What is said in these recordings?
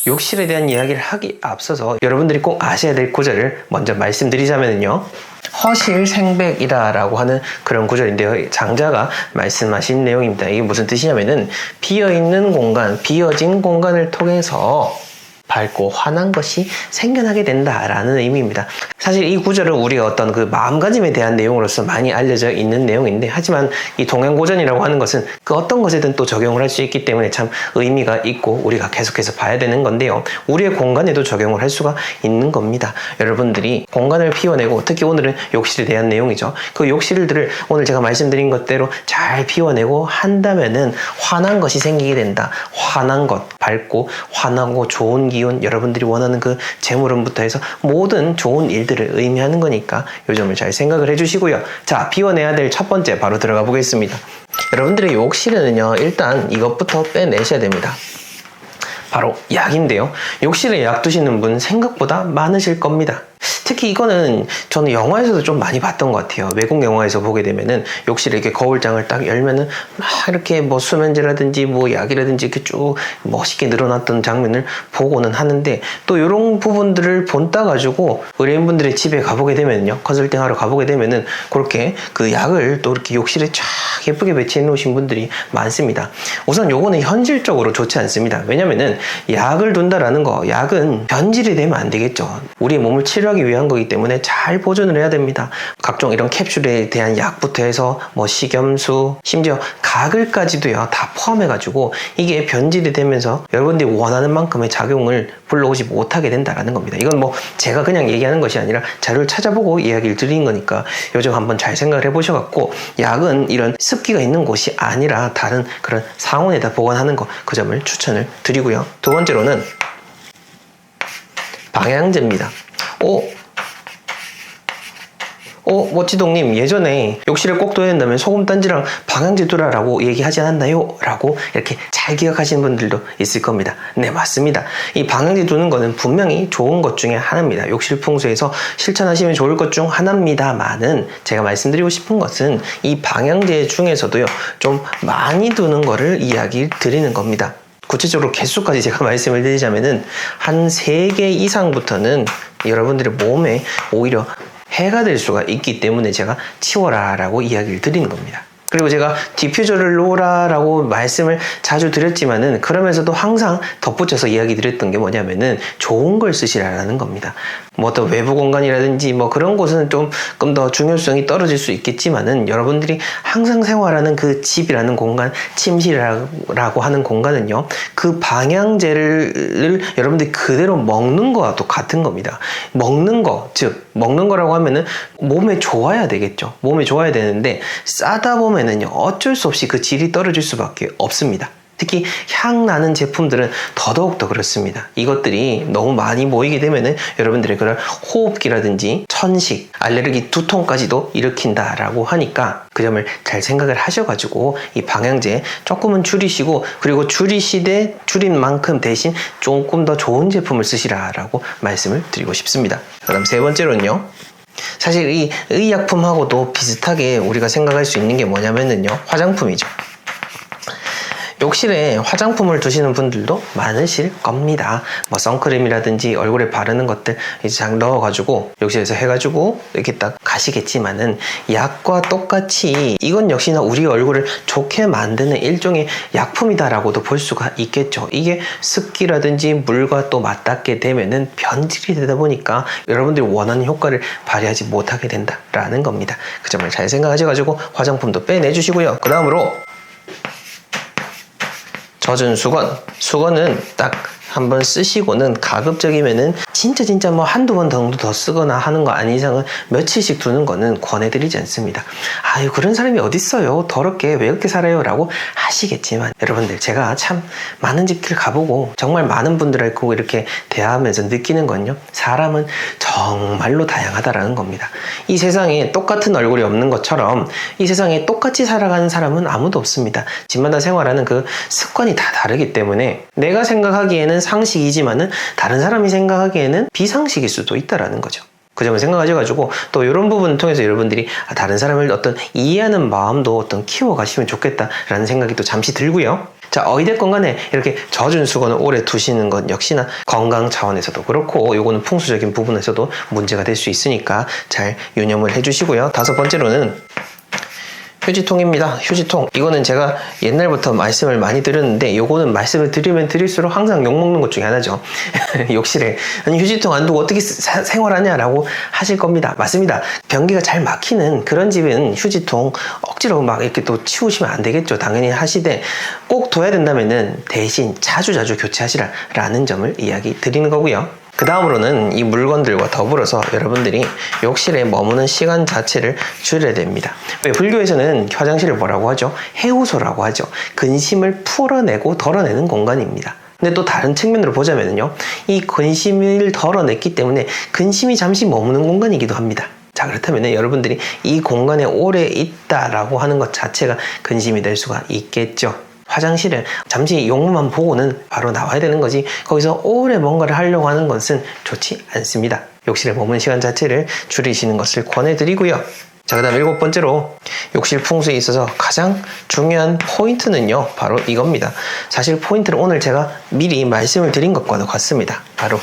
욕실에 대한 이야기를 하기 앞서서 여러분들이 꼭 아셔야 될 구절을 먼저 말씀드리자면요. 허실생백이라고 하는 그런 구절인데요. 장자가 말씀하신 내용입니다. 이게 무슨 뜻이냐면은 비어있는 공간, 비어진 공간을 통해서 밝고 환한 것이 생겨나게 된다라는 의미입니다. 사실 이 구절은 우리가 어떤 그 마음가짐에 대한 내용으로서 많이 알려져 있는 내용인데, 하지만 이 동행고전이라고 하는 것은 그 어떤 것에든 또 적용을 할 수 있기 때문에 참 의미가 있고 우리가 계속해서 봐야 되는 건데요. 우리의 공간에도 적용을 할 수가 있는 겁니다. 여러분들이 공간을 비워내고, 특히 오늘은 욕실에 대한 내용이죠. 그 욕실들을 오늘 제가 말씀드린 것대로 잘 비워내고 한다면은 환한 것이 생기게 된다. 환한 것, 밝고 환하고 좋은 기운, 여러분들이 원하는 그 재물운부터 해서 모든 좋은 일들을 의미하는 거니까 이 점을 잘 생각을 해주시고요. 자, 비워내야 될 첫 번째 바로 들어가 보겠습니다. 여러분들의 욕실에는요, 일단 이것부터 빼내셔야 됩니다. 바로 약인데요. 욕실에 약 두시는 분 생각보다 많으실 겁니다. 특히 이거는 저는 영화에서도 좀 많이 봤던 것 같아요. 외국 영화에서 보게 되면은 욕실에 이렇게 거울장을 딱 열면은 막 이렇게 뭐 수면제라든지 뭐 약이라든지 이렇게 쭉 멋있게 늘어났던 장면을 보고는 하는데, 또 이런 부분들을 본따 가지고 의뢰인분들의 집에 가보게 되면요, 컨설팅 하러 가보게 되면은 그렇게 그 약을 또 이렇게 욕실에 쫙 예쁘게 배치해 놓으신 분들이 많습니다. 우선 요거는 현실적으로 좋지 않습니다. 왜냐면은 약을 둔다라는 거, 약은 변질이 되면 안 되겠죠. 우리 몸을 치료하기 위한 거기 때문에 잘 보존을 해야 됩니다. 각종 이런 캡슐에 대한 약부터 해서 뭐 식염수, 심지어 가글까지도요 다 포함해가지고 이게 변질이 되면서 여러분들이 원하는 만큼의 작용을 불러오지 못하게 된다라는 겁니다. 이건 뭐 제가 그냥 얘기하는 것이 아니라 자료를 찾아보고 이야기를 드린 거니까 요즘 한번 잘 생각을 해보셔갖고, 약은 이런 습기가 있는 곳이 아니라 다른 그런 상온에다 보관하는 거, 그 점을 추천을 드리고요. 두 번째로는 방향제입니다. 멋지동님, 예전에 욕실에 꼭 둬야 된다면 소금단지랑 방향제 두라라고 얘기하지 않았나요? 라고 이렇게 잘 기억하시는 분들도 있을 겁니다. 네, 맞습니다. 이 방향제 두는 거는 분명히 좋은 것 중에 하나입니다. 욕실 풍수에서 실천하시면 좋을 것 중 하나입니다만은, 제가 말씀드리고 싶은 것은 이 방향제 중에서도요 좀 많이 두는 거를 이야기 드리는 겁니다. 구체적으로 개수까지 제가 말씀을 드리자면은 한 3개 이상부터는 여러분들의 몸에 오히려 해가 될 수가 있기 때문에 제가 치워라 라고 이야기를 드리는 겁니다. 그리고 제가 디퓨저를 놓으라 라고 말씀을 자주 드렸지만은, 그러면서도 항상 덧붙여서 이야기 드렸던 게 뭐냐면은 좋은 걸 쓰시라는 겁니다. 뭐 어떤 외부 공간이라든지 뭐 그런 곳은 조금 더 중요성이 떨어질 수 있겠지만은, 여러분들이 항상 생활하는 그 집이라는 공간, 침실이라고 하는 공간은요, 그 방향제를 여러분들이 그대로 먹는 거와 또 같은 겁니다. 먹는 거, 즉 먹는 거라고 하면은 몸에 좋아야 되겠죠. 몸에 좋아야 되는데 싸다 보면은요 어쩔 수 없이 그 질이 떨어질 수밖에 없습니다. 특히 향 나는 제품들은 더더욱 그렇습니다. 이것들이 너무 많이 모이게 되면은 여러분들의 그런 호흡기라든지 천식, 알레르기, 두통까지도 일으킨다라고 하니까 그 점을 잘 생각을 하셔가지고 이 방향제 조금은 줄이시고, 그리고 줄이시되 줄인 만큼 대신 조금 더 좋은 제품을 쓰시라라고 말씀을 드리고 싶습니다. 그다음 세 번째로는요, 사실 이 의약품하고도 비슷하게 우리가 생각할 수 있는 게 뭐냐면은요, 화장품이죠. 욕실에 화장품을 두시는 분들도 많으실 겁니다. 뭐 선크림이라든지 얼굴에 바르는 것들 이제 잘 넣어가지고 욕실에서 해가지고 이렇게 딱 가시겠지만은, 약과 똑같이 이건 역시나 우리 얼굴을 좋게 만드는 일종의 약품이다라고도 볼 수가 있겠죠. 이게 습기라든지 물과 또 맞닿게 되면은 변질이 되다 보니까 여러분들이 원하는 효과를 발휘하지 못하게 된다라는 겁니다. 그 점을 잘 생각하셔가지고 화장품도 빼내주시고요. 그 다음으로 젖은 수건은 딱 한번 쓰시고는 가급적이면은 진짜 뭐 한두 번 정도 더 쓰거나 하는 거 아닌 이상은 며칠씩 두는 거는 권해드리지 않습니다. 아유, 그런 사람이 어딨어요, 더럽게 왜 그렇게 살아요 라고 하시겠지만, 여러분들 제가 참 많은 집들 가보고 정말 많은 분들하고 이렇게 대화하면서 느끼는 건요, 사람은 정말로 다양하다라는 겁니다. 이 세상에 똑같은 얼굴이 없는 것처럼 이 세상에 똑같이 살아가는 사람은 아무도 없습니다. 집마다 생활하는 그 습관이 다 다르기 때문에 내가 생각하기에는 상식이지만은 다른 사람이 생각하기에는 비상식일 수도 있다라는 거죠. 그 점을 생각하셔가지고 또 이런 부분을 통해서 여러분들이 다른 사람을 어떤 이해하는 마음도 어떤 키워가시면 좋겠다라는 생각이 또 잠시 들고요. 자, 자, 어찌됐건 간에 이렇게 젖은 수건을 오래 두시는 것 역시나 건강 차원에서도 그렇고 요거는 풍수적인 부분에서도 문제가 될 수 있으니까 잘 유념을 해주시고요. 5번째로는 휴지통입니다. 휴지통. 이거는 제가 옛날부터 말씀을 많이 드렸는데 요거는 말씀을 드리면 드릴수록 항상 욕먹는 것 중에 하나죠. 욕실에 아니 휴지통 안 두고 어떻게 생활하냐라고 하실 겁니다. 맞습니다. 변기가 잘 막히는 그런 집은 휴지통 억지로 막 이렇게 또 치우시면 안 되겠죠. 당연히 하시되 꼭 둬야 된다면은 대신 자주자주 교체하시라라는 점을 이야기 드리는 거고요. 그 다음으로는 이 물건들과 더불어서 여러분들이 욕실에 머무는 시간 자체를 줄여야 됩니다. 왜 불교에서는 화장실을 뭐라고 하죠? 해우소라고 하죠. 근심을 풀어내고 덜어내는 공간입니다. 근데 또 다른 측면으로 보자면요, 이 근심을 덜어냈기 때문에 근심이 잠시 머무는 공간이기도 합니다. 자, 그렇다면 여러분들이 이 공간에 오래 있다라고 하는 것 자체가 근심이 될 수가 있겠죠. 화장실은 잠시 용무만 보고는 바로 나와야 되는 거지 거기서 오래 뭔가를 하려고 하는 것은 좋지 않습니다. 욕실에 머무는 시간 자체를 줄이시는 것을 권해드리고요. 자, 그 다음 7번째로 욕실 풍수에 있어서 가장 중요한 포인트는요, 바로 이겁니다. 사실 포인트를 오늘 제가 미리 말씀을 드린 것과도 같습니다. 바로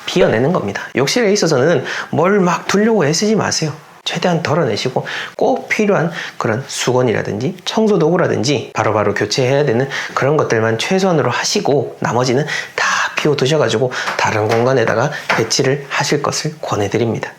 비워내는 겁니다. 욕실에 있어서는 뭘 막 두려고 애쓰지 마세요. 최대한 덜어내시고 꼭 필요한 그런 수건이라든지 청소도구라든지 바로바로 교체해야 되는 그런 것들만 최선으로 하시고 나머지는 다 비워두셔가지고 다른 공간에다가 배치를 하실 것을 권해드립니다.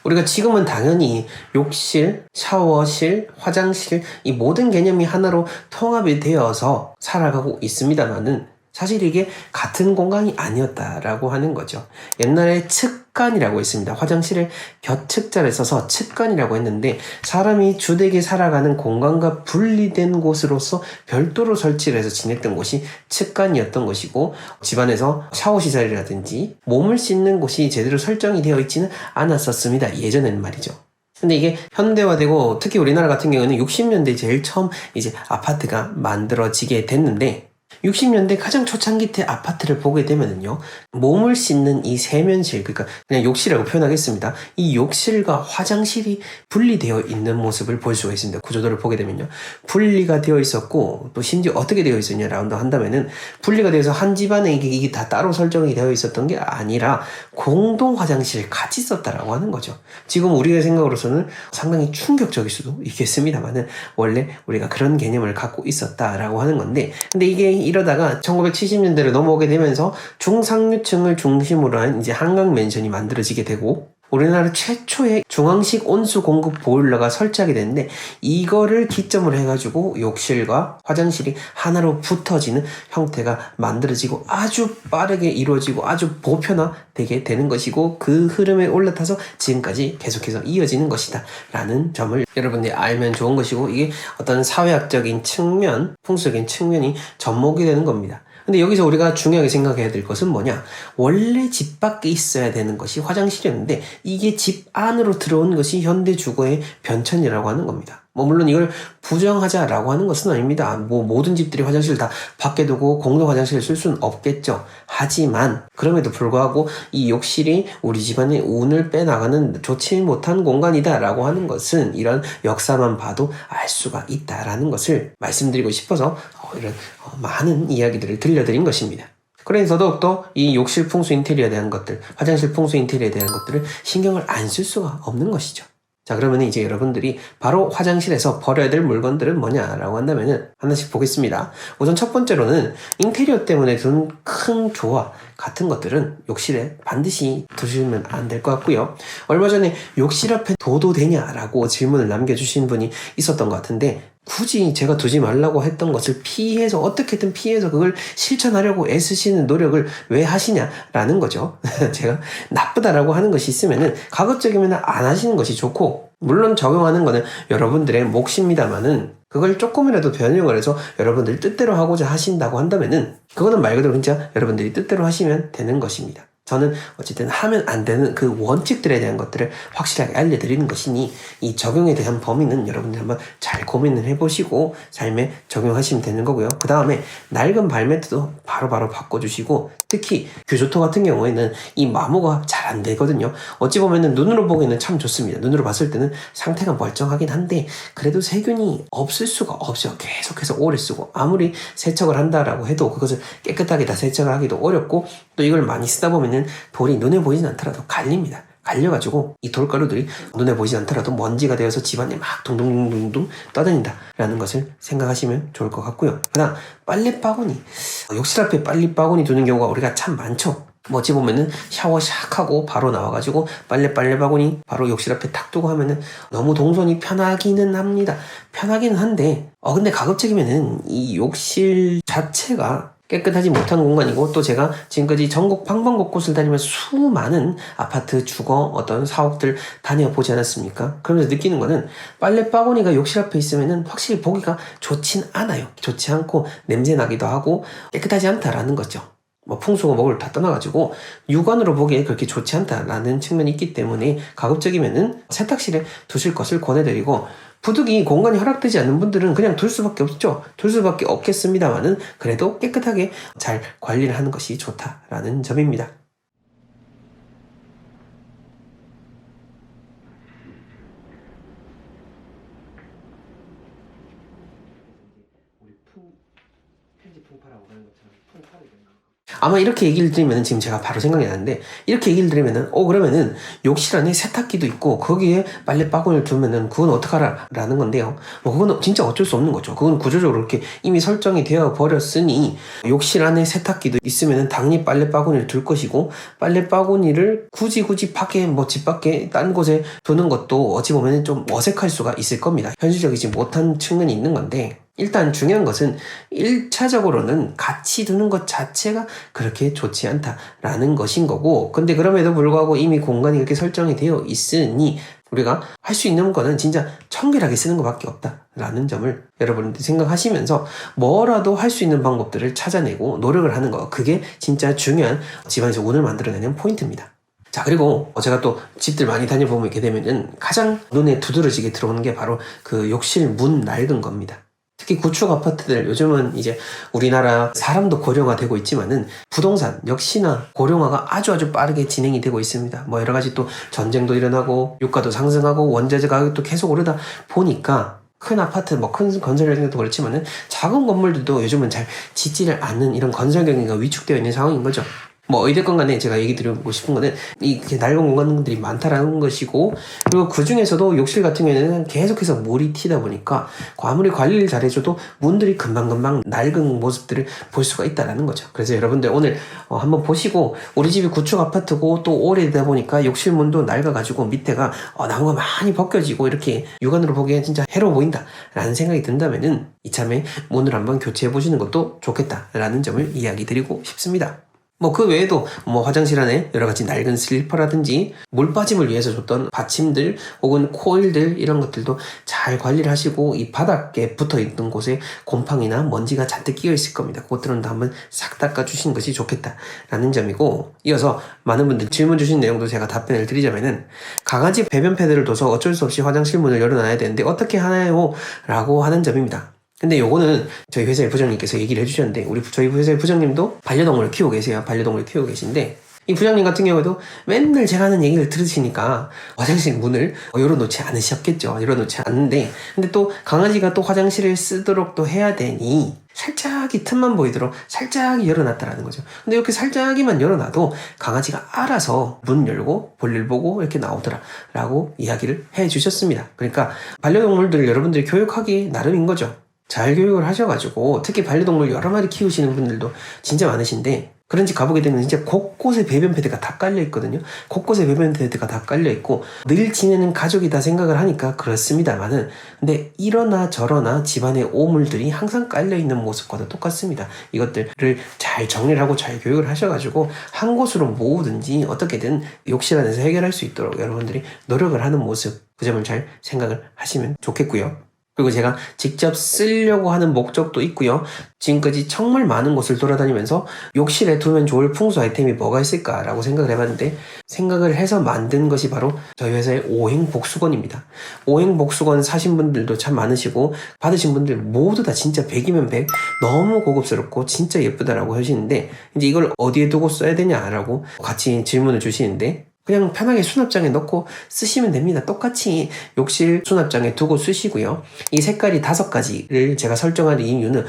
우리가 지금은 당연히 욕실, 샤워실, 화장실 이 모든 개념이 하나로 통합이 되어서 살아가고 있습니다만은 사실 이게 같은 공간이 아니었다라고 하는 거죠. 옛날에 측간이라고 있습니다. 화장실을 곁측자를 써서 측간이라고 했는데 사람이 주되게 살아가는 공간과 분리된 곳으로서 별도로 설치를 해서 지냈던 곳이 측간이었던 것이고 집안에서 샤워시설이라든지 몸을 씻는 곳이 제대로 설정이 되어 있지는 않았었습니다. 예전에는 말이죠. 근데 이게 현대화되고 특히 우리나라 같은 경우는 60년대 제일 처음 이제 아파트가 만들어지게 됐는데 60년대 가장 초창기 때 아파트를 보게 되면은요, 몸을 씻는 이 세면실, 그러니까 그냥 욕실이라고 표현하겠습니다. 이 욕실과 화장실이 분리되어 있는 모습을 볼 수가 있습니다. 구조도를 보게 되면요, 분리가 되어 있었고 또 심지어 어떻게 되어 있었냐라고 한다면은 분리가 되어서 한 집안에 이게 다 따로 설정이 되어 있었던 게 아니라 공동 화장실을 같이 썼다라고 하는 거죠. 지금 우리의 생각으로서는 상당히 충격적일 수도 있겠습니다만은 원래 우리가 그런 개념을 갖고 있었다라고 하는 건데, 근데 이게 이러다가 1970년대로 넘어오게 되면서 중상류층을 중심으로 한 이제 한강 맨션이 만들어지게 되고 우리나라 최초의 중앙식 온수 공급 보일러가 설치하게 됐는데 이거를 기점으로 해가지고 욕실과 화장실이 하나로 붙어지는 형태가 만들어지고 아주 빠르게 이루어지고 아주 보편화되게 되는 것이고 그 흐름에 올라타서 지금까지 계속해서 이어지는 것이다 라는 점을 여러분들이 알면 좋은 것이고 이게 어떤 사회학적인 측면, 풍수적인 측면이 접목이 되는 겁니다. 근데 여기서 우리가 중요하게 생각해야 될 것은 뭐냐? 원래 집 밖에 있어야 되는 것이 화장실이었는데 이게 집 안으로 들어온 것이 현대 주거의 변천이라고 하는 겁니다. 물론 이걸 부정하자라고 하는 것은 아닙니다. 모든 집들이 화장실을 다 밖에 두고 공동 화장실을 쓸 수는 없겠죠. 하지만 그럼에도 불구하고 이 욕실이 우리 집안의 운을 빼나가는 좋지 못한 공간이다라고 하는 것은 이런 역사만 봐도 알 수가 있다라는 것을 말씀드리고 싶어서 이런 많은 이야기들을 들려드린 것입니다. 그래서 더욱더 이 욕실 풍수 인테리어에 대한 것들, 화장실 풍수 인테리어에 대한 것들을 신경을 안 쓸 수가 없는 것이죠. 자, 그러면 이제 여러분들이 바로 화장실에서 버려야 될 물건들은 뭐냐라고 한다면은 하나씩 보겠습니다. 우선 첫 번째로는 인테리어 때문에 든 큰 조화 같은 것들은 욕실에 반드시 두시면 안 될 것 같고요. 얼마 전에 욕실 앞에 둬도 되냐라고 질문을 남겨주신 분이 있었던 것 같은데 굳이 제가 두지 말라고 했던 것을 피해서 어떻게든 피해서 그걸 실천하려고 애쓰시는 노력을 왜 하시냐라는 거죠. 제가 나쁘다라고 하는 것이 있으면은 가급적이면 안 하시는 것이 좋고 물론 적용하는 거는 여러분들의 몫입니다만은 그걸 조금이라도 변형을 해서 여러분들 뜻대로 하고자 하신다고 한다면은 그거는 말 그대로 진짜 여러분들이 뜻대로 하시면 되는 것입니다. 저는 어쨌든 하면 안 되는 그 원칙들에 대한 것들을 확실하게 알려드리는 것이니 이 적용에 대한 범위는 여러분들 한번 잘 고민을 해보시고 삶에 적용하시면 되는 거고요. 그 다음에 낡은 발매트도 바로바로 바꿔주시고, 특히 규조토 같은 경우에는 이 마모가 잘 안 되거든요. 어찌 보면은 눈으로 보기에는 참 좋습니다. 눈으로 봤을 때는 상태가 멀쩡하긴 한데 그래도 세균이 없을 수가 없어요. 계속해서 오래 쓰고 아무리 세척을 한다라고 해도 그것을 깨끗하게 다 세척을 하기도 어렵고, 또 이걸 많이 쓰다 보면은 돌이 눈에 보이진 않더라도 갈립니다. 갈려가지고 이 돌가루들이 눈에 보이지 않더라도 먼지가 되어서 집안에 막 둥둥둥둥 떠다닌다라는 것을 생각하시면 좋을 것 같고요. 그다음 빨래 바구니, 욕실 앞에 빨래 바구니 두는 경우가 우리가 참 많죠. 어찌 보면은 샤워 샥 하고 바로 나와가지고 빨래 바구니 바로 욕실 앞에 탁 두고 하면은 너무 동선이 편하기는 합니다. 편하기는 한데 근데 가급적이면은 이 욕실 자체가 깨끗하지 못한 공간이고, 또 제가 지금까지 전국 방방곳곳을 다니면서 수많은 아파트 주거 어떤 사옥들 다녀보지 않았습니까? 그러면서 느끼는 거는 빨래 바구니가 욕실 앞에 있으면은 확실히 보기가 좋진 않아요. 좋지 않고 냄새 나기도 하고 깨끗하지 않다라는 거죠. 풍수고 뭐를 다 떠나가지고 육안으로 보기에 그렇게 좋지 않다라는 측면이 있기 때문에 가급적이면은 세탁실에 두실 것을 권해드리고, 부득이 공간이 허락되지 않는 분들은 그냥 둘 수밖에 없죠. 둘 수밖에 없겠습니다만은 그래도 깨끗하게 잘 관리를 하는 것이 좋다라는 점입니다. 아마 이렇게 얘기를 드리면 지금 제가 바로 생각이 나는데, 이렇게 얘기를 드리면은 그러면은 욕실 안에 세탁기도 있고 거기에 빨래 바구니를 두면은 그건 어떡하라 라는 건데요. 그건 진짜 어쩔 수 없는 거죠. 그건 구조적으로 이렇게 이미 설정이 되어 버렸으니 욕실 안에 세탁기도 있으면은 당연히 빨래 바구니를 둘 것이고, 빨래 바구니를 굳이 밖에 집 밖에 딴 곳에 두는 것도 어찌 보면은 좀 어색할 수가 있을 겁니다. 현실적이지 못한 측면이 있는 건데, 일단 중요한 것은 1차적으로는 같이 두는 것 자체가 그렇게 좋지 않다라는 것인 거고, 근데 그럼에도 불구하고 이미 공간이 그렇게 설정이 되어 있으니 우리가 할 수 있는 거는 진짜 청결하게 쓰는 것밖에 없다라는 점을 여러분들 생각하시면서 뭐라도 할 수 있는 방법들을 찾아내고 노력을 하는 거, 그게 진짜 중요한 집안에서 운을 만들어내는 포인트입니다. 자, 그리고 제가 또 집들 많이 다녀보면 이렇게 되면은 가장 눈에 두드러지게 들어오는 게 바로 그 욕실 문 낡은 겁니다. 특히 구축 아파트들, 요즘은 이제 우리나라 사람도 고령화 되고 있지만은 부동산 역시나 고령화가 아주 빠르게 진행이 되고 있습니다. 여러 가지 또 전쟁도 일어나고 유가도 상승하고 원자재 가격도 계속 오르다 보니까 큰 아파트, 큰 건설 현장도 그렇지만은 작은 건물들도 요즘은 잘 짓지를 않는 이런 건설 경기가 위축되어 있는 상황인 거죠. 어찌됐건 간에 제가 얘기 드리고 싶은 거는 이렇게 낡은 공간들이 많다라는 것이고, 그리고 그 중에서도 욕실 같은 경우에는 계속해서 물이 튀다 보니까 아무리 관리를 잘해줘도 문들이 금방금방 낡은 모습들을 볼 수가 있다라는 거죠. 그래서 여러분들 오늘 한번 보시고, 우리 집이 구축 아파트고 또 오래되다 보니까 욕실 문도 낡아가지고 밑에가 나무가 많이 벗겨지고 이렇게 육안으로 보기엔 진짜 해로워 보인다라는 생각이 든다면은 이참에 문을 한번 교체해 보시는 것도 좋겠다라는 점을 이야기 드리고 싶습니다. 그 외에도 화장실 안에 여러 가지 낡은 슬리퍼라든지 물 빠짐을 위해서 줬던 받침들 혹은 코일들, 이런 것들도 잘 관리를 하시고, 이 바닥에 붙어 있던 곳에 곰팡이나 먼지가 잔뜩 끼어 있을 겁니다. 그것들은 한번 싹 닦아 주시는 것이 좋겠다라는 점이고, 이어서 많은 분들 질문 주신 내용도 제가 답변을 드리자면은, 강아지 배변 패드를 둬서 어쩔 수 없이 화장실 문을 열어놔야 되는데 어떻게 하나요? 라고 하는 점입니다. 근데 요거는 저희 회사의 부장님께서 얘기를 해주셨는데, 저희 회사의 부장님도 반려동물을 키우고 계세요. 반려동물을 키우고 계신데, 이 부장님 같은 경우에도 맨날 제가 하는 얘기를 들으시니까 화장실 문을 열어놓지 않으셨겠죠. 열어놓지 않는데, 근데 또 강아지가 또 화장실을 쓰도록 또 해야 되니 살짝이 틈만 보이도록 살짝이 열어놨다라는 거죠. 근데 이렇게 살짝이만 열어놔도 강아지가 알아서 문 열고 볼일 보고 이렇게 나오더라라고 이야기를 해주셨습니다. 그러니까 반려동물들 여러분들이 교육하기 나름인 거죠. 잘 교육을 하셔가지고, 특히 반려동물 여러 마리 키우시는 분들도 진짜 많으신데, 그런 집 가보게 되면 진짜 곳곳에 배변 패드가 다 깔려 있거든요. 곳곳에 배변 패드가 다 깔려 있고 늘 지내는 가족이다 생각을 하니까 그렇습니다만은, 근데 이러나 저러나 집안의 오물들이 항상 깔려 있는 모습과도 똑같습니다. 이것들을 잘 정리를 하고 잘 교육을 하셔가지고 한 곳으로 모으든지 어떻게든 욕실 안에서 해결할 수 있도록 여러분들이 노력을 하는 모습, 그 점을 잘 생각을 하시면 좋겠고요. 그리고 제가 직접 쓰려고 하는 목적도 있고요. 지금까지 정말 많은 곳을 돌아다니면서 욕실에 두면 좋을 풍수 아이템이 뭐가 있을까라고 생각을 해봤는데, 생각을 해서 만든 것이 바로 저희 회사의 오행복수건입니다. 오행복수건 사신 분들도 참 많으시고 받으신 분들 모두 다 진짜 100이면 100 너무 고급스럽고 진짜 예쁘다라고 하시는데, 이제 이걸 어디에 두고 써야 되냐라고 같이 질문을 주시는데, 그냥 편하게 수납장에 넣고 쓰시면 됩니다. 똑같이 욕실 수납장에 두고 쓰시고요. 이 색깔이 5가지를 제가 설정한 이유는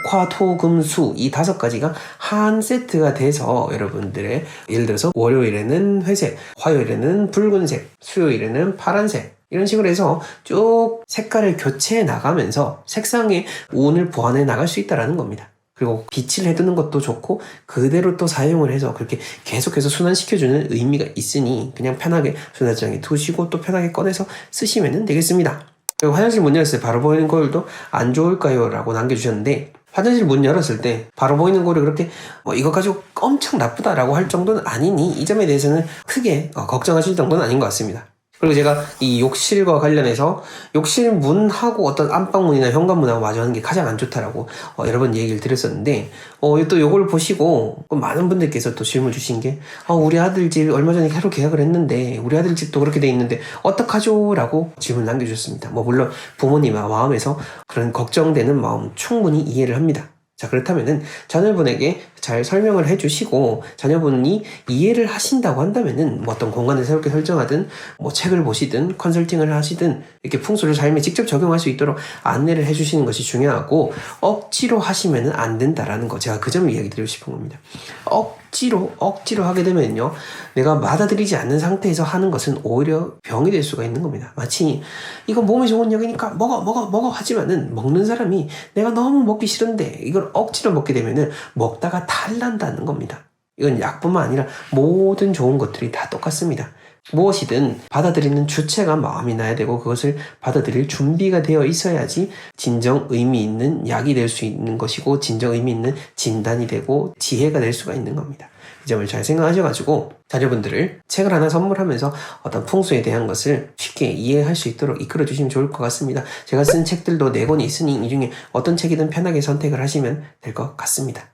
목화, 토, 금, 수 이 5가지가 한 세트가 돼서 여러분들의, 예를 들어서 월요일에는 회색, 화요일에는 붉은색, 수요일에는 파란색, 이런 식으로 해서 쭉 색깔을 교체해 나가면서 색상의 운을 보완해 나갈 수 있다는 겁니다. 그리고 빛을 해두는 것도 좋고 그대로 또 사용을 해서 그렇게 계속해서 순환시켜주는 의미가 있으니 그냥 편하게 수납장에 두시고 또 편하게 꺼내서 쓰시면 되겠습니다. 그리고 화장실 문 열었을 때 바로 보이는 거울도 안 좋을까요? 라고 남겨주셨는데, 화장실 문 열었을 때 바로 보이는 거울이 그렇게 이거 가지고 엄청 나쁘다라고 할 정도는 아니니 이 점에 대해서는 크게 걱정하실 정도는 아닌 것 같습니다. 그리고 제가 이 욕실과 관련해서 욕실 문하고 어떤 안방문이나 현관문하고 마주하는 게 가장 안 좋다라고 여러 번 얘기를 드렸었는데, 또 요걸 보시고 많은 분들께서 또 질문 주신 게, 우리 아들 집 얼마 전에 새로 계약을 했는데 우리 아들 집도 그렇게 돼 있는데 어떡하죠? 라고 질문 남겨주셨습니다. 물론 부모님의 마음에서 그런 걱정되는 마음 충분히 이해를 합니다. 자, 그렇다면은 자녀분에게 잘 설명을 해주시고 자녀분이 이해를 하신다고 한다면은 어떤 공간을 새롭게 설정하든 책을 보시든 컨설팅을 하시든 이렇게 풍수를 삶에 직접 적용할 수 있도록 안내를 해주시는 것이 중요하고, 억지로 하시면은 안 된다라는 거, 제가 그 점을 이야기 드리고 싶은 겁니다. 억지로 하게 되면요, 내가 받아들이지 않는 상태에서 하는 것은 오히려 병이 될 수가 있는 겁니다. 마치 이거 몸에 좋은 약이니까 먹어 하지만은 먹는 사람이 내가 너무 먹기 싫은데 이걸 억지로 먹게 되면은 먹다가 탈난다는 겁니다. 이건 약뿐만 아니라 모든 좋은 것들이 다 똑같습니다. 무엇이든 받아들이는 주체가 마음이 나야 되고 그것을 받아들일 준비가 되어 있어야지 진정 의미 있는 약이 될 수 있는 것이고 진정 의미 있는 진단이 되고 지혜가 될 수가 있는 겁니다. 이 점을 잘 생각하셔가지고 자녀분들을 책을 하나 선물하면서 어떤 풍수에 대한 것을 쉽게 이해할 수 있도록 이끌어주시면 좋을 것 같습니다. 제가 쓴 책들도 4권이 있으니 이 중에 어떤 책이든 편하게 선택을 하시면 될 것 같습니다.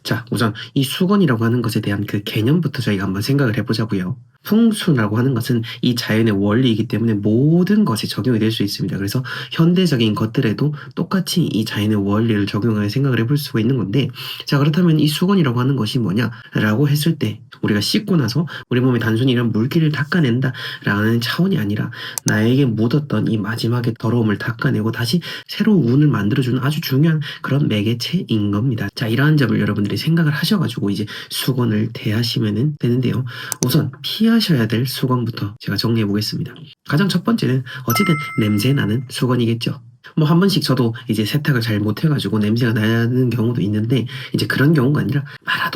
자, 우선 이 수건이라고 하는 것에 대한 그 개념부터 저희가 한번 생각을 해보자고요. 풍수라고 하는 것은 이 자연의 원리이기 때문에 모든 것이 적용이 될 수 있습니다. 그래서 현대적인 것들에도 똑같이 이 자연의 원리를 적용하여 생각을 해볼 수가 있는 건데, 자, 그렇다면 이 수건이라고 하는 것이 뭐냐라고 했을 때 우리가 씻고 나서 우리 몸에 단순히 이런 물기를 닦아낸다라는 차원이 아니라 나에게 묻었던 이 마지막에 더러움을 닦아내고 다시 새로운 운을 만들어주는 아주 중요한 그런 매개체인 겁니다. 자, 이러한 점을 여러분들이 생각을 하셔가지고 이제 수건을 대하시면 되는데요. 우선 피하셔야 될 수건부터 제가 정리해 보겠습니다. 가장 첫 번째는 어쨌든 냄새 나는 수건이겠죠. 한 번씩 저도 이제 세탁을 잘 못해가지고 냄새가 나는 경우도 있는데, 이제 그런 경우가 아니라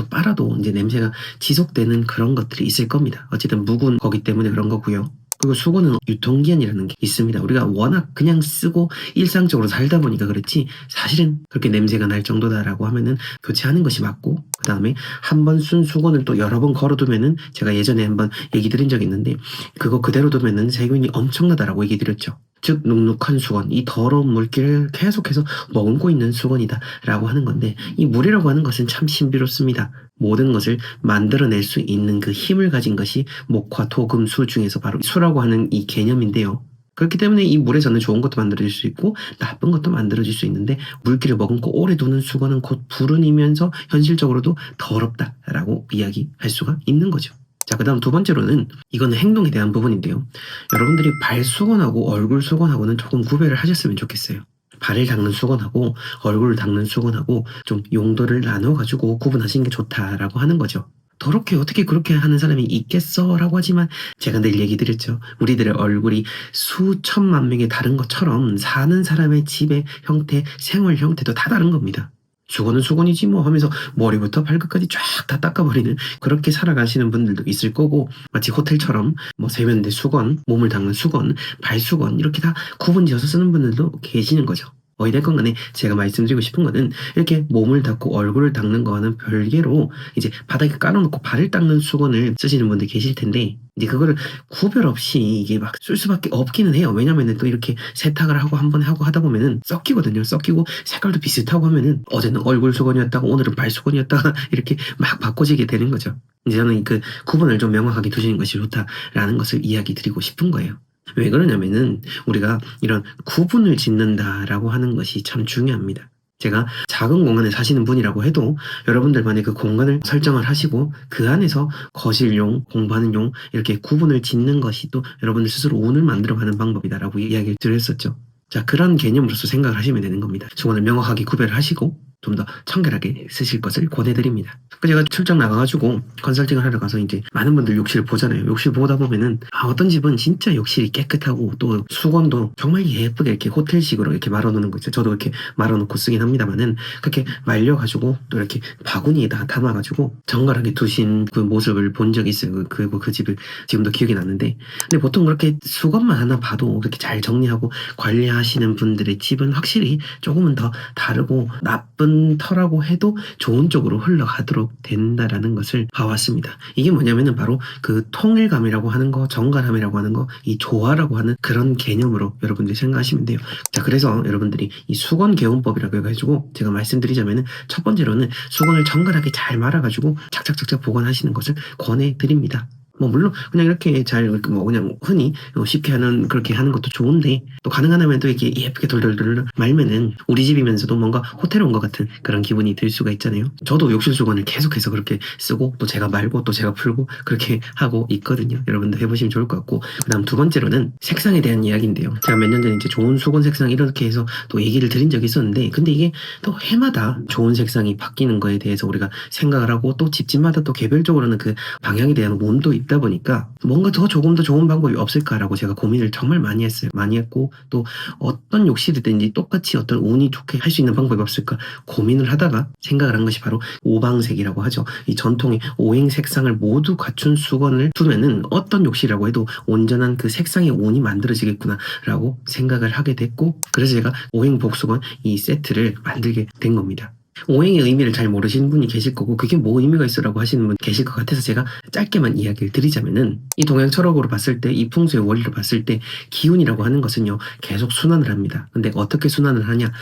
빨아도 이제 냄새가 지속되는 그런 것들이 있을 겁니다. 어쨌든 묵은 거기 때문에 그런 거고요. 그리고 수건은 유통기한이라는 게 있습니다. 우리가 워낙 그냥 쓰고 일상적으로 살다 보니까 그렇지 사실은 그렇게 냄새가 날 정도다라고 하면은 교체하는 것이 맞고, 그 다음에 한 번 쓴 수건을 또 여러 번 걸어두면은, 제가 예전에 한번 얘기 드린 적이 있는데 그거 그대로 두면은 세균이 엄청나다라고 얘기 드렸죠. 즉 눅눅한 수건, 이 더러운 물기를 계속해서 머금고 있는 수건이다 라고 하는 건데, 이 물이라고 하는 것은 참 신비롭습니다. 모든 것을 만들어낼 수 있는 그 힘을 가진 것이 목화, 토, 금, 수 중에서 바로 수라고 하는 이 개념인데요. 그렇기 때문에 이 물에서는 좋은 것도 만들어질 수 있고 나쁜 것도 만들어질 수 있는데, 물기를 머금고 오래 두는 수건은 곧 불운이면서 현실적으로도 더럽다라고 이야기할 수가 있는 거죠. 자, 그 다음 두 번째로는 이거는 행동에 대한 부분인데요. 여러분들이 발 수건하고 얼굴 수건하고는 조금 구별을 하셨으면 좋겠어요. 발을 닦는 수건하고 얼굴을 닦는 수건하고 좀 용도를 나눠가지고 구분하시는 게 좋다라고 하는 거죠. 더럽게 어떻게 그렇게 하는 사람이 있겠어? 라고 하지만 제가 늘 얘기 드렸죠. 우리들의 얼굴이 수천만 명이 다른 것처럼 사는 사람의 집의 형태, 생활 형태도 다 다른 겁니다. 수건은 수건이지 하면서 머리부터 발끝까지 쫙 다 닦아버리는, 그렇게 살아가시는 분들도 있을 거고, 마치 호텔처럼 세면대 수건, 몸을 닦는 수건, 발수건 이렇게 다 구분지어서 쓰는 분들도 계시는 거죠. 어찌됐건 간에 제가 말씀드리고 싶은 거는, 이렇게 몸을 닦고 얼굴을 닦는 거와는 별개로 이제 바닥에 깔아놓고 발을 닦는 수건을 쓰시는 분들 계실 텐데, 이제 그거를 구별 없이 이게 막 쓸 수밖에 없기는 해요. 왜냐면은 또 이렇게 세탁을 하고 한 번 하고 하다 보면은 썩기거든요. 썩기고 색깔도 비슷하고 하면은 어제는 얼굴 수건이었다가 오늘은 발 수건이었다가 이렇게 막 바꿔지게 되는 거죠. 이제 저는 그 구분을 좀 명확하게 두시는 것이 좋다라는 것을 이야기 드리고 싶은 거예요. 왜 그러냐면은 우리가 이런 구분을 짓는다라고 하는 것이 참 중요합니다. 제가 작은 공간에 사시는 분이라고 해도 여러분들만의 그 공간을 설정을 하시고 그 안에서 거실용, 공부하는 용 이렇게 구분을 짓는 것이 또 여러분들 스스로 운을 만들어가는 방법이다라고 이야기를 드렸었죠. 자, 그런 개념으로서 생각을 하시면 되는 겁니다. 수건을 명확하게 구별을 하시고 좀 더 청결하게 쓰실 것을 권해드립니다. 제가 출장 나가가지고 컨설팅을 하러 가서 이제 많은 분들 욕실을 보잖아요. 욕실 보다 보면은 어떤 집은 진짜 욕실이 깨끗하고 또 수건도 정말 예쁘게 이렇게 호텔식으로 이렇게 말아놓는 거 있죠. 저도 이렇게 말아놓고 쓰긴 합니다만은 그렇게 말려가지고 또 이렇게 바구니에다 담아가지고 정갈하게 두신 그 모습을 본 적이 있어요. 그 집을 지금도 기억이 나는데, 근데 보통 그렇게 수건만 하나 봐도 그렇게 잘 정리하고 관리하시는 분들의 집은 확실히 조금은 더 다르고 나쁜 터라고 해도 좋은 쪽으로 흘러가도록 된다라는 것을 봐왔습니다. 이게 뭐냐면은 바로 그 통일감이라고 하는 거, 정갈함이라고 하는 거, 이 조화라고 하는 그런 개념으로 여러분들이 생각하시면 돼요. 자, 그래서 여러분들이 이 수건 개운법이라고 해가지고 제가 말씀드리자면은 첫 번째로는 수건을 정갈하게 잘 말아가지고 착착착착 보관하시는 것을 권해드립니다. 뭐 물론 그냥 이렇게 잘 뭐 그냥 흔히 쉽게 하는 그렇게 하는 것도 좋은데, 또 가능하다면 또 이렇게 예쁘게 돌돌돌 말면은 우리 집이면서도 뭔가 호텔에 온 것 같은 그런 기분이 들 수가 있잖아요. 저도 욕실 수건을 계속해서 그렇게 쓰고 또 제가 말고 또 제가 풀고 그렇게 하고 있거든요. 여러분도 해보시면 좋을 것 같고, 그다음 두 번째로는 색상에 대한 이야기인데요. 제가 몇 년 전에 이제 좋은 수건 색상 이렇게 해서 또 얘기를 드린 적이 있었는데, 근데 이게 또 해마다 좋은 색상이 바뀌는 거에 대해서 우리가 생각을 하고 또 집집마다 또 개별적으로는 그 방향에 대한 온도 있다 보니까 뭔가 더 조금 더 좋은 방법이 없을까라고 제가 고민을 정말 많이 했어요. 많이 했고, 또 어떤 욕실이든지 똑같이 어떤 운이 좋게 할 수 있는 방법이 없을까 고민을 하다가 생각을 한 것이 바로 오방색이라고 하죠. 이 전통의 오행 색상을 모두 갖춘 수건을 두면은 어떤 욕실이라고 해도 온전한 그 색상의 운이 만들어지겠구나라고 생각을 하게 됐고, 그래서 제가 오행 복수건 이 세트를 만들게 된 겁니다. 오행의 의미를 잘 모르시는 분이 계실 거고 그게 뭐 의미가 있어라고 하시는 분 계실 것 같아서 제가 짧게만 이야기를 드리자면은, 이 동양 철학으로 봤을 때, 이 풍수의 원리로 봤을 때 기운이라고 하는 것은요 계속 순환을 합니다. 근데 어떻게 순환을 하냐,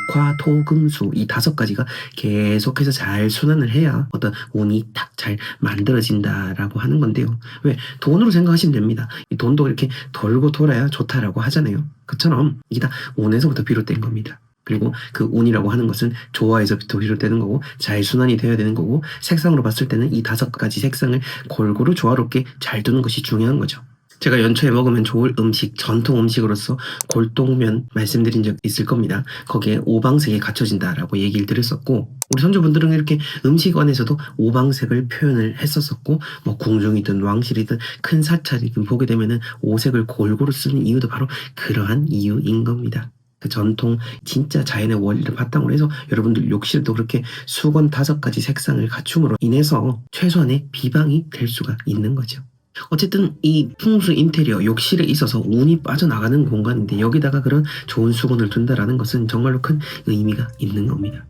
목화 토 금 수 이 5가지가 계속해서 잘 순환을 해야 어떤 운이 딱 잘 만들어진다라고 하는 건데요. 왜 돈으로 생각하시면 됩니다. 이 돈도 이렇게 돌고 돌아야 좋다라고 하잖아요. 그처럼 이게 다 운에서부터 비롯된 겁니다. 그리고 그 운이라고 하는 것은 조화에서부터 비롯되는 거고 잘 순환이 되어야 되는 거고, 색상으로 봤을 때는 이 5가지 색상을 골고루 조화롭게 잘 두는 것이 중요한 거죠. 제가 연초에 먹으면 좋을 음식, 전통 음식으로서 골동면 말씀드린 적 있을 겁니다. 거기에 오방색이 갖춰진다라고 얘기를 드렸었고, 우리 선조분들은 이렇게 음식원에서도 오방색을 표현을 했었었고, 뭐 궁중이든 왕실이든 큰 사찰이든 보게 되면은 오색을 골고루 쓰는 이유도 바로 그러한 이유인 겁니다. 그 전통 진짜 자연의 원리를 바탕으로 해서 여러분들 욕실도 그렇게 수건 5가지 색상을 갖춤으로 인해서 최소한의 비방이 될 수가 있는 거죠. 어쨌든 이 풍수 인테리어 욕실에 있어서 운이 빠져나가는 공간인데 여기다가 그런 좋은 수건을 둔다라는 것은 정말로 큰 의미가 있는 겁니다.